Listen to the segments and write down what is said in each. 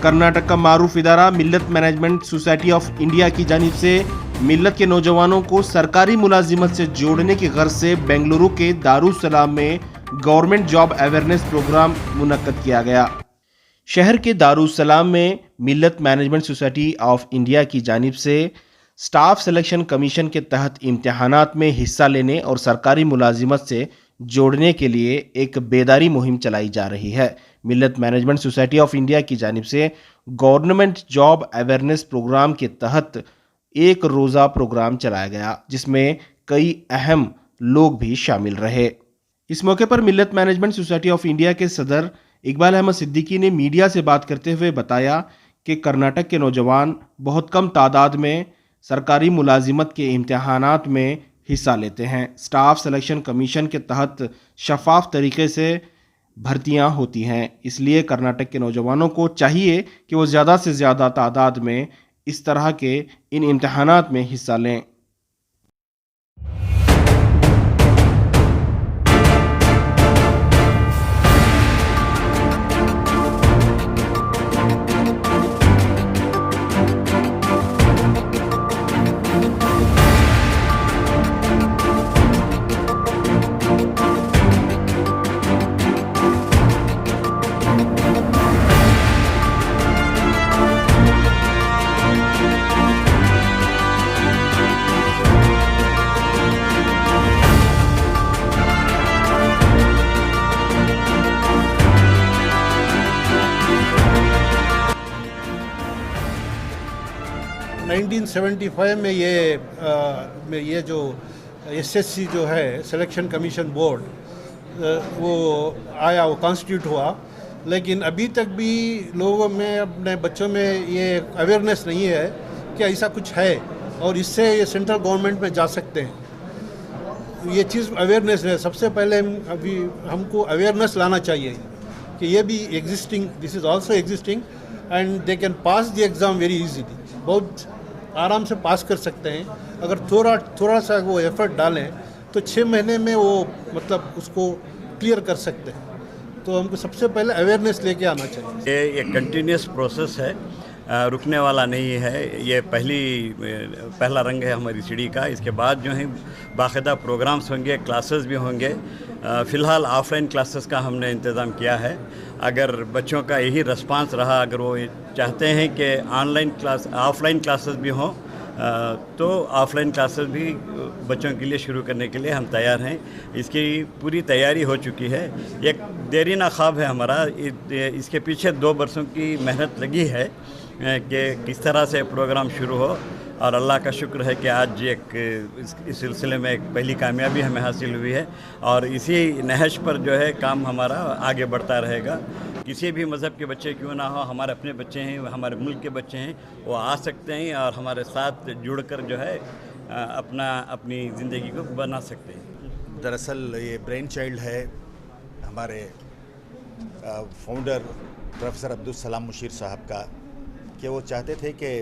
कर्नाटक का मारूफ इदारा मिल्लत management society of India की जानिब से मिल्लत के नौजवानों को सरकारी मुलाजिमत से जोड़ने की गर्ज से बेंगलुरु के दारुसलाम में गवर्नमेंट जॉब अवेयरनेस प्रोग्राम मुनक्कद किया गया। शहर के दारुसलाम में मिल्लत मैनेजमेंट सोसाइटी ऑफ इंडिया की जानिब से स्टाफ सिलेक्शन कमीशन के तहत इम्तिहानात में हिस्सा लेने और सरकारी मुलाजिमत से जोड़ने के लिए एक बेदारी मुहिम चलाई जा रही है। मिल्लत मैनेजमेंट सोसाइटी ऑफ इंडिया की जानिब से गवर्नमेंट जॉब अवेयरनेस प्रोग्राम के तहत एक रोज़ा प्रोग्राम चलाया गया, जिसमें कई अहम लोग भी शामिल रहे। इस मौके पर मिल्लत मैनेजमेंट सोसाइटी ऑफ इंडिया के सदर इकबाल अहमद सिद्दीकी ने मीडिया से बात करते हुए बताया कि कर्नाटक के नौजवान बहुत कम तादाद में सरकारी मुलाजिमत के इम्तिहानात में हिस्सा लेते हैं। स्टाफ सिलेक्शन कमीशन के तहत शफाफ तरीके से भर्तियां होती हैं, इसलिए कर्नाटक के नौजवानों को चाहिए कि वो ज़्यादा से ज़्यादा तादाद में इस तरह के इन इम्तिहानात में हिस्सा लें। नाइनटीन 1975 में ये जो एसएससी जो है सिलेक्शन कमीशन बोर्ड वो आया, वो कॉन्स्टिट्यूट हुआ, लेकिन अभी तक भी लोगों में, अपने बच्चों में ये अवेयरनेस नहीं है कि ऐसा कुछ है और इससे ये सेंट्रल गवर्नमेंट में जा सकते हैं। ये चीज़ अवेयरनेस है। सबसे पहले अभी हमको अवेयरनेस लाना चाहिए कि ये भी existing, this is also existing and they can pass the exam very easily. बहुत आराम से पास कर सकते हैं अगर थोड़ा सा वो एफर्ट डालें तो 6 महीने में वो मतलब उसको क्लियर कर सकते हैं। तो हमको सबसे पहले अवेयरनेस लेके आना चाहिए। ये कंटिन्यूस प्रोसेस है, रुकने वाला नहीं है। ये पहला रंग है हमारी सीढ़ी का। इसके बाद जो है बाकायदा प्रोग्राम्स होंगे, क्लासेस भी होंगे। फ़िलहाल ऑफलाइन क्लासेस का हमने इंतज़ाम किया है। अगर बच्चों का यही रिस्पांस रहा, अगर वो चाहते हैं कि ऑफलाइन क्लासेस भी हों, तो ऑफलाइन क्लासेस भी बच्चों के लिए शुरू करने के लिए हम तैयार हैं। इसकी पूरी तैयारी हो चुकी है। एक देरीना ख्वाब है हमारा। इसके पीछे 2 बरसों की मेहनत लगी है कि किस तरह से प्रोग्राम शुरू हो, और अल्लाह का शुक्र है कि आज इस सिलसिले में एक पहली कामयाबी हमें हासिल हुई है, और इसी नहज पर जो है काम हमारा आगे बढ़ता रहेगा। किसी भी मज़हब के बच्चे क्यों ना हो, हमारे अपने बच्चे हैं, हमारे मुल्क के बच्चे हैं, वो आ सकते हैं और हमारे साथ जुड़कर जो है अपनी ज़िंदगी को बना सकते हैं। दरअसल ये ब्रेन चाइल्ड है हमारे फाउंडर प्रोफेसर अब्दुल सलाम मुशीर साहब का, कि वो चाहते थे कि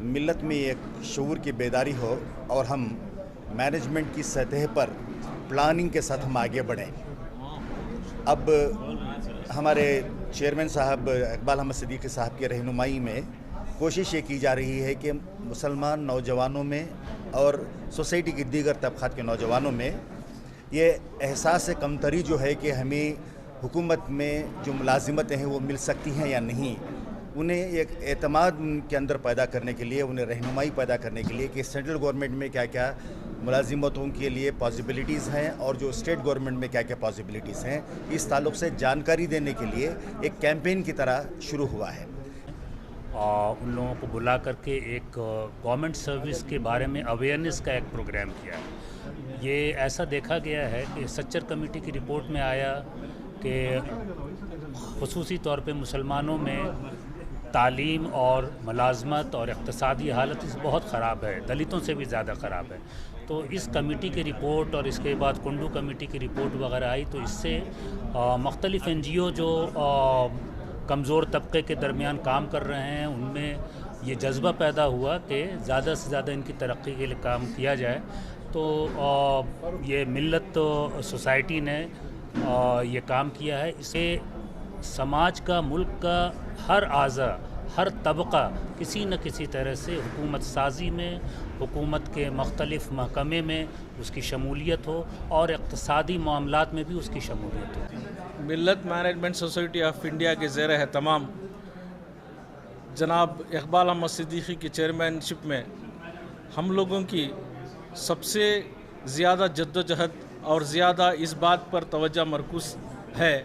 मिल्लत में एक शऊर की बेदारी हो और हम मैनेजमेंट की सतह पर प्लानिंग के साथ हम आगे बढ़ें। अब हमारे चेयरमैन साहब इकबाल अहमद सिद्दीकी साहब की रहनुमाई में कोशिश ये की जा रही है कि मुसलमान नौजवानों में और सोसाइटी की दीगर तबक़ात के नौजवानों में ये एहसास कमतरी जो है कि हमें हुकूमत में जो मुलाजिमतें हैं वो मिल सकती हैं या नहीं, उन्हें एक एतमाद के अंदर पैदा करने के लिए, उन्हें रहनुमाई पैदा करने के लिए कि सेंट्रल गवर्नमेंट में क्या क्या मुलाजिमतों के लिए पॉसिबिलिटीज़ हैं और जो स्टेट गवर्नमेंट में क्या क्या पॉसिबिलिटीज़ हैं, इस ताल्लुक़ से जानकारी देने के लिए एक कैंपेन की तरह शुरू हुआ है। उन लोगों को बुला करके एक गवर्नमेंट सर्विस के बारे में अवेयरनेस का एक प्रोग्राम किया। ये ऐसा देखा गया है कि सच्चर कमेटी की रिपोर्ट में आया कि ख़ुसूसी तौर पे मुसलमानों में तालीम और मुलाजमत और इक़्तिसादी हालत बहुत ख़राब है, दलितों से भी ज़्यादा ख़राब है। तो इस कमेटी की रिपोर्ट और इसके बाद कुंडू कमेटी की रिपोर्ट वगैरह आई, तो इससे मुख्तलिफ़ NGO जो कमज़ोर तबके के दरमियान काम कर रहे हैं, उनमें ये जज्बा पैदा हुआ कि ज़्यादा से ज़्यादा इनकी तरक्की के लिए काम किया जाए। तो ये मिल्लत सोसाइटी ने ये काम किया है। इसे समाज का, मुल्क का ہر اعضا ہر طبقہ کسی نہ کسی طرح سے حکومت سازی میں، حکومت کے مختلف محکمے میں اس کی شمولیت ہو اور اقتصادی معاملات میں بھی اس کی شمولیت ہو۔ ملت مینجمنٹ سوسائٹی آف انڈیا کے زیر اہتمام جناب اقبال احمد صدیقی کی چیئرمین شپ میں ہم لوگوں کی سب سے زیادہ جدوجہد اور زیادہ اس بات پر توجہ مرکوز ہے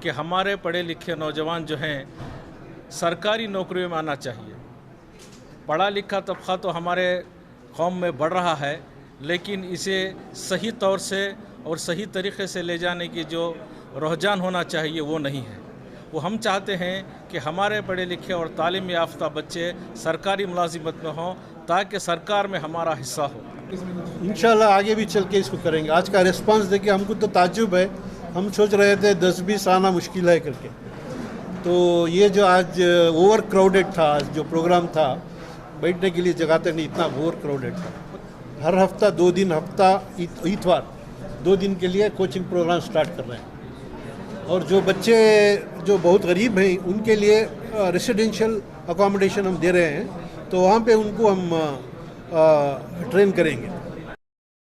کہ ہمارے پڑھے لکھے نوجوان جو ہیں سرکاری نوکریوں میں آنا چاہیے۔ پڑھا لکھا طبقہ تو ہمارے قوم میں بڑھ رہا ہے، لیکن اسے صحیح طور سے اور صحیح طریقے سے لے جانے کی جو رجحان ہونا چاہیے وہ نہیں ہے۔ وہ ہم چاہتے ہیں کہ ہمارے پڑھے لکھے اور تعلیم یافتہ بچے سرکاری ملازمت میں ہوں تاکہ سرکار میں ہمارا حصہ ہو۔ انشاءاللہ آگے بھی چل کے اس کو کریں گے۔ آج کا ریسپانس دیکھیں ہم کو تو تعجب ہے، ہم سوچ رہے تھے 10-20 آنا مشکل ہے کر کے، تو یہ جو آج اوور کراؤڈڈ تھا، جو پروگرام تھا بیٹھنے کے لیے جگہ تک نہیں، اتنا اوور کراؤڈڈ تھا۔ ہر ہفتہ 2 دن، ہفتہ اتوار 2 دن کے لیے کوچنگ پروگرام سٹارٹ کر رہے ہیں، اور جو بچے جو بہت غریب ہیں ان کے لیے ریسیڈینشیل اکاموڈیشن ہم دے رہے ہیں، تو وہاں پہ ان کو ہم ٹرین کریں گے۔